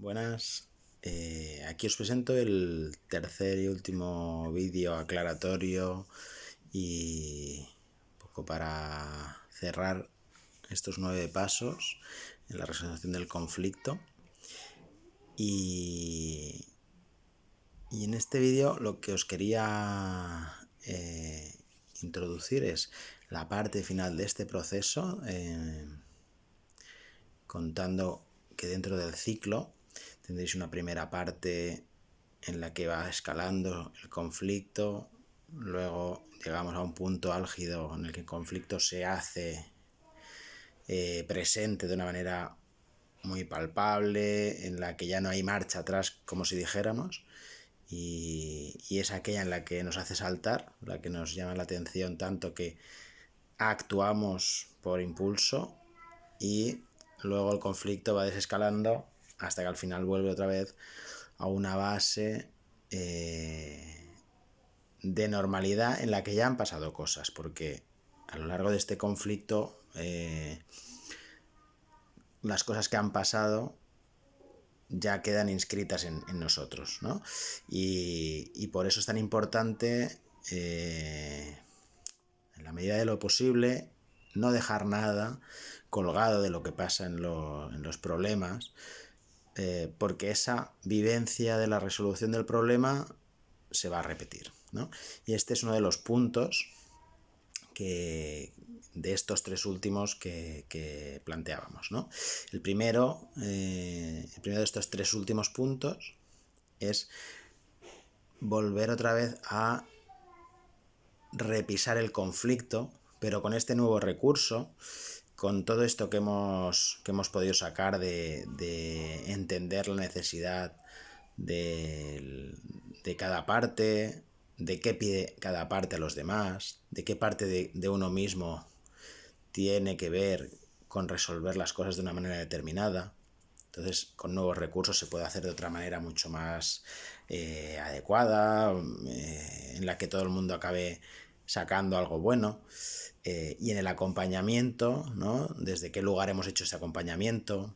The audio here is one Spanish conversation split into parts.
Buenas, aquí os presento el tercer y último vídeo aclaratorio y un poco para cerrar estos 9 pasos en la resolución del conflicto. Y en este vídeo lo que os quería introducir es la parte final de este proceso, contando que dentro del ciclo tendréis una primera parte en la que va escalando el conflicto, luego llegamos a un punto álgido en el que el conflicto se hace presente de una manera muy palpable, en la que ya no hay marcha atrás, como si dijéramos, y es aquella en la que nos hace saltar, la que nos llama la atención tanto que actuamos por impulso, y luego el conflicto va desescalando hasta que al final vuelve otra vez a una base de normalidad en la que ya han pasado cosas, porque a lo largo de este conflicto las cosas que han pasado ya quedan inscritas en nosotros, ¿no? Y por eso es tan importante, en la medida de lo posible, no dejar nada colgado de lo que pasa en los problemas, porque esa vivencia de la resolución del problema se va a repetir, ¿no? Y este es uno de los puntos de estos tres últimos que planteábamos, ¿no? El primero de estos tres últimos puntos es volver otra vez a repisar el conflicto, pero con este nuevo recurso, con todo esto que hemos podido sacar de entender la necesidad de cada parte, de qué pide cada parte a los demás, de qué parte de uno mismo tiene que ver con resolver las cosas de una manera determinada. Entonces, con nuevos recursos se puede hacer de otra manera mucho más adecuada, en la que todo el mundo acabe sacando algo bueno. Y en el acompañamiento, ¿no? Desde qué lugar hemos hecho ese acompañamiento,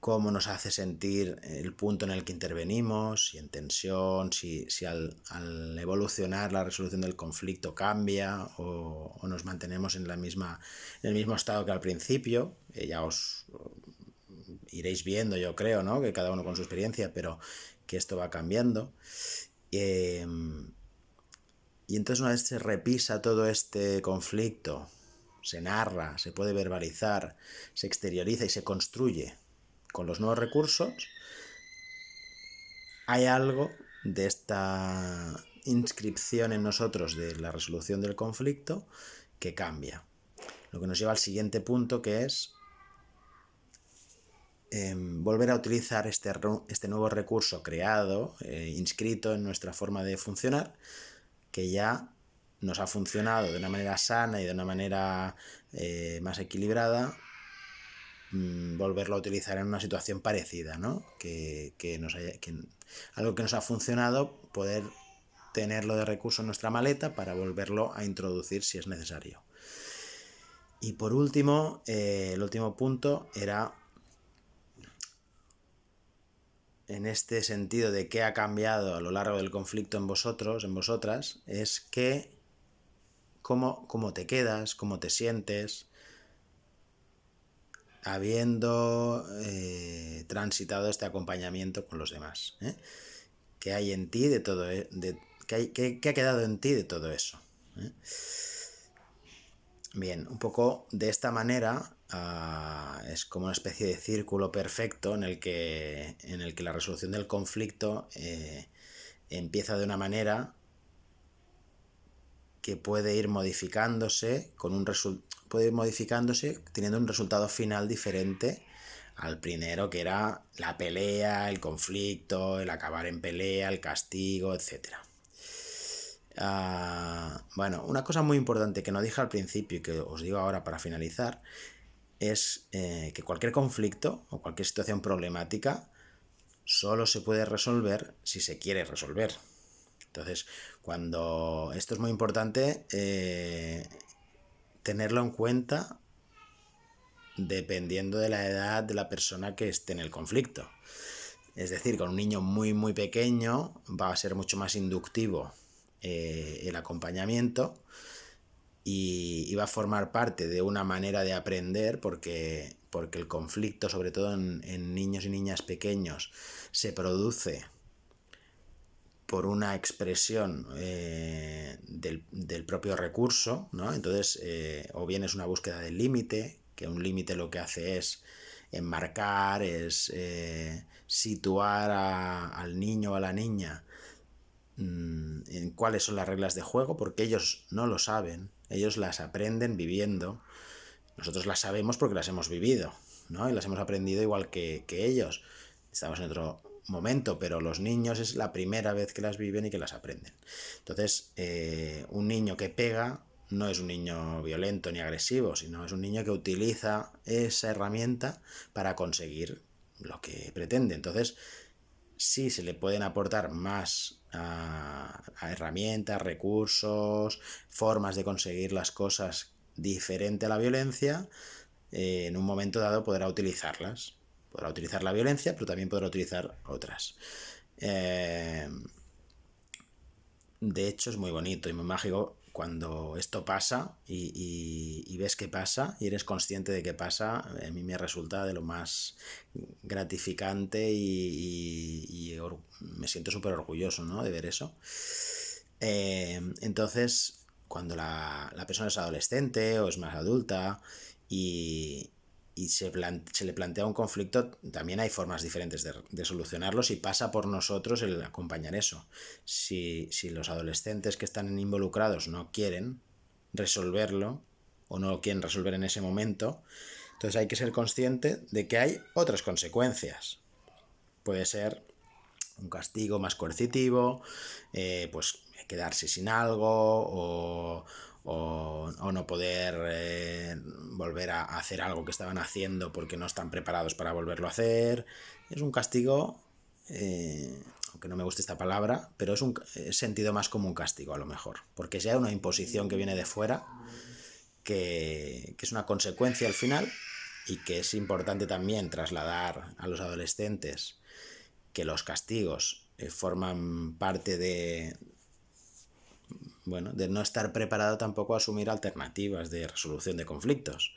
cómo nos hace sentir el punto en el que intervenimos, si en tensión, si al evolucionar la resolución del conflicto cambia o nos mantenemos en el mismo estado que al principio. Ya os iréis viendo, yo creo, ¿no? Que cada uno con su experiencia, pero que esto va cambiando. Y entonces, una vez se repisa todo este conflicto, se narra, se puede verbalizar, se exterioriza y se construye con los nuevos recursos, hay algo de esta inscripción en nosotros de la resolución del conflicto que cambia. Lo que nos lleva al siguiente punto, que es volver a utilizar este nuevo recurso creado, inscrito en nuestra forma de funcionar, que ya nos ha funcionado de una manera sana y de una manera más equilibrada, volverlo a utilizar en una situación parecida, ¿no? Algo que nos ha funcionado, poder tenerlo de recurso en nuestra maleta para volverlo a introducir si es necesario. Y por último, el último punto era, en este sentido de qué ha cambiado a lo largo del conflicto en vosotros, en vosotras, es que cómo te quedas, cómo te sientes, habiendo transitado este acompañamiento con los demás. ¿Qué hay en ti de todo? ¿Qué ha quedado en ti de todo eso? Bien, un poco de esta manera es como una especie de círculo perfecto en el que la resolución del conflicto empieza de una manera que puede ir modificándose teniendo un resultado final diferente al primero, que era la pelea, el conflicto, el acabar en pelea, el castigo, etc. Bueno, una cosa muy importante que no dije al principio y que os digo ahora para finalizar es que cualquier conflicto o cualquier situación problemática solo se puede resolver si se quiere resolver. Entonces, esto es muy importante tenerlo en cuenta dependiendo de la edad de la persona que esté en el conflicto. Es decir, con un niño muy muy pequeño va a ser mucho más inductivo el acompañamiento y va a formar parte de una manera de aprender porque el conflicto, sobre todo en niños y niñas pequeños, se produce por una expresión del propio recurso, ¿no? Entonces, o bien es una búsqueda del límite, que un límite lo que hace es enmarcar, es situar al niño o a la niña en cuáles son las reglas de juego, porque ellos no lo saben, ellos las aprenden viviendo, nosotros las sabemos porque las hemos vivido, ¿no? Y las hemos aprendido igual que ellos. Estamos en otro momento, pero los niños es la primera vez que las viven y que las aprenden. Entonces, un niño que pega no es un niño violento ni agresivo, sino es un niño que utiliza esa herramienta para conseguir lo que pretende. Entonces, sí se le pueden aportar más a herramientas, recursos, formas de conseguir las cosas diferente a la violencia, en un momento dado podrá utilizarlas. Podrá utilizar la violencia, pero también podrá utilizar otras. De hecho, es muy bonito y muy mágico cuando esto pasa y ves que pasa y eres consciente de que pasa. A mí me resulta de lo más gratificante y me siento súper orgulloso, ¿no?, de ver eso. Entonces, cuando la persona es adolescente o es más adulta y, se le plantea un conflicto, también hay formas diferentes de solucionarlos y pasa por nosotros el acompañar eso. Si los adolescentes que están involucrados no quieren resolverlo o no lo quieren resolver en ese momento, entonces hay que ser consciente de que hay otras consecuencias. Puede ser un castigo más coercitivo, pues quedarse sin algo o no poder volver a hacer algo que estaban haciendo porque no están preparados para volverlo a hacer. Es un castigo, aunque no me guste esta palabra, pero es un sentido más como un castigo a lo mejor, porque sea una imposición que viene de fuera, que es una consecuencia al final y que es importante también trasladar a los adolescentes que los castigos forman parte de, bueno, de no estar preparado tampoco a asumir alternativas de resolución de conflictos.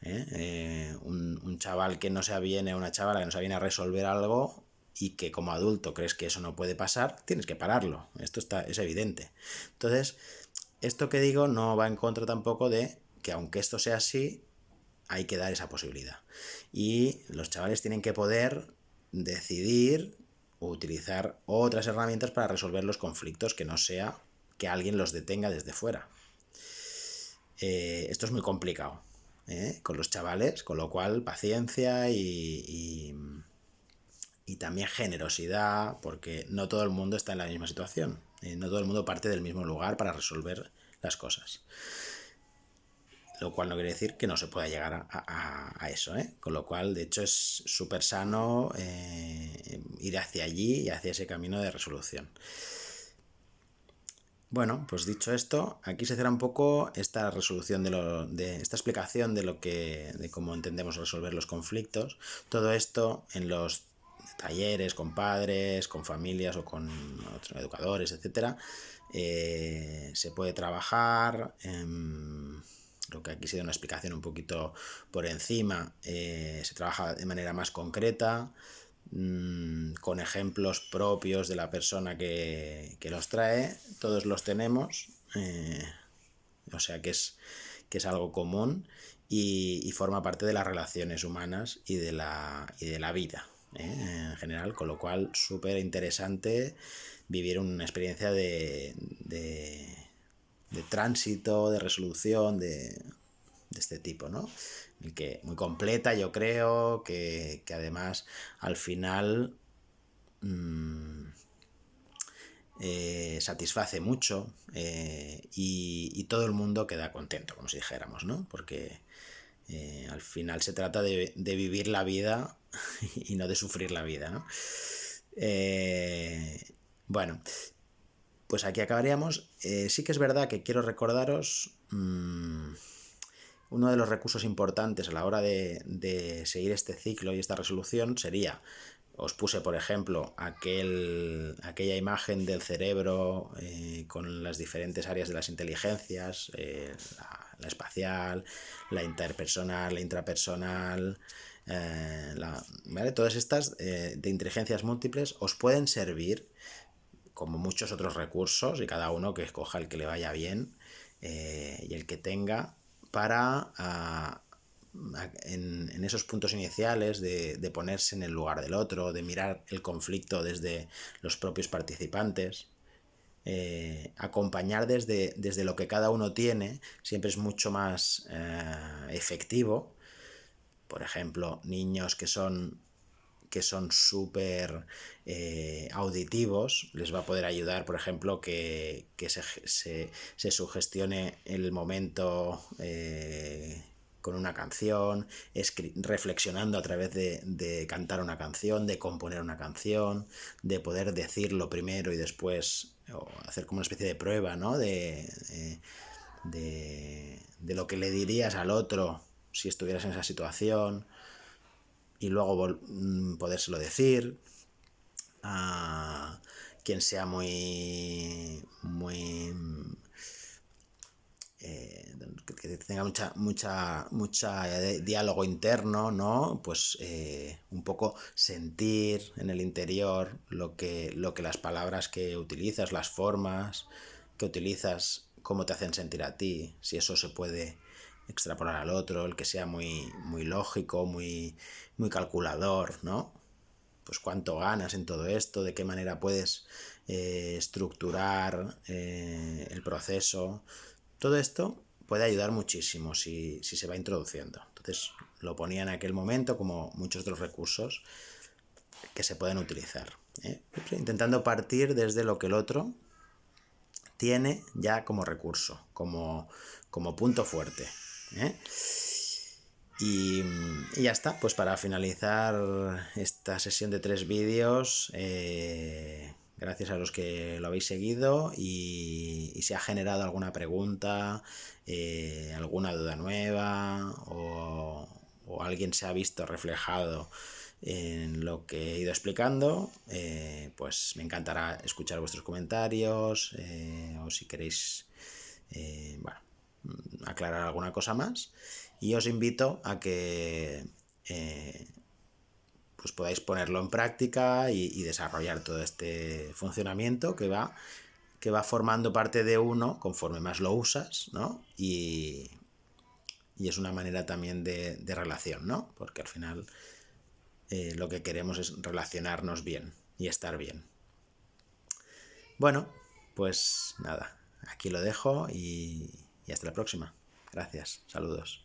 Un chaval que no se aviene, una chavala que no se aviene a resolver algo y que como adulto crees que eso no puede pasar, tienes que pararlo. Esto es evidente. Entonces, esto que digo no va en contra tampoco de que aunque esto sea así, hay que dar esa posibilidad. Y los chavales tienen que poder decidir o utilizar otras herramientas para resolver los conflictos, que no sea que alguien los detenga desde fuera. Esto es muy complicado con los chavales, con lo cual paciencia y también generosidad, porque no todo el mundo está en la misma situación, no todo el mundo parte del mismo lugar para resolver las cosas. Lo cual no quiere decir que no se pueda llegar a eso, ¿eh? Con lo cual, de hecho, es súper sano ir hacia allí y hacia ese camino de resolución. Bueno, pues dicho esto, aquí se cierra un poco esta resolución de esta explicación de cómo entendemos resolver los conflictos. Todo esto en los talleres con padres, con familias o con otros educadores, etcétera, se puede trabajar. Lo que aquí ha sido una explicación un poquito por encima, se trabaja de manera más concreta, con ejemplos propios de la persona que los trae. Todos los tenemos, o sea que es algo común y forma parte de las relaciones humanas y de la vida en general, con lo cual súper interesante vivir una experiencia de tránsito, de resolución, de este tipo, ¿no? El que muy completa, yo creo, que además al final satisface mucho y todo el mundo queda contento, como si dijéramos, ¿no? Porque al final se trata de vivir la vida y no de sufrir la vida, ¿no? Bueno, pues aquí acabaríamos. Sí que es verdad que quiero recordaros uno de los recursos importantes a la hora de seguir este ciclo y esta resolución sería, os puse por ejemplo aquella imagen del cerebro con las diferentes áreas de las inteligencias, la espacial, la interpersonal, la intrapersonal, ¿vale? Todas estas de inteligencias múltiples os pueden servir como muchos otros recursos, y cada uno que escoja el que le vaya bien y el que tenga para en esos puntos iniciales de ponerse en el lugar del otro, de mirar el conflicto desde los propios participantes. Acompañar desde lo que cada uno tiene siempre es mucho más efectivo. Por ejemplo, niños que son súper auditivos, les va a poder ayudar, por ejemplo, que se sugestione el momento con una canción, reflexionando a través de cantar una canción, de componer una canción, de poder decirlo primero y después hacer como una especie de prueba, ¿no? De lo que le dirías al otro si estuvieras en esa situación, y luego podérselo decir. A quien sea muy que tenga mucha diálogo interno, ¿no? Pues un poco sentir en el interior lo que las palabras que utilizas, las formas que utilizas, cómo te hacen sentir a ti, si eso se puede extrapolar al otro, el que sea muy lógico, muy calculador, ¿no? Pues cuánto ganas en todo esto, de qué manera puedes estructurar el proceso. Todo esto puede ayudar muchísimo si se va introduciendo. Entonces lo ponía en aquel momento como muchos otros recursos que se pueden utilizar, intentando partir desde lo que el otro tiene ya como recurso, como punto fuerte. Y ya está, pues para finalizar esta sesión de 3 vídeos, gracias a los que lo habéis seguido, y si ha generado alguna pregunta, alguna duda nueva, o alguien se ha visto reflejado en lo que he ido explicando, pues me encantará escuchar vuestros comentarios, o si queréis aclarar alguna cosa más. Y os invito a que pues podáis ponerlo en práctica y desarrollar todo este funcionamiento que va formando parte de uno conforme más lo usas, ¿no? Y es una manera también de relación, ¿no? Porque al final lo que queremos es relacionarnos bien y estar bien. Bueno, pues nada, aquí lo dejo y hasta la próxima. Gracias, saludos.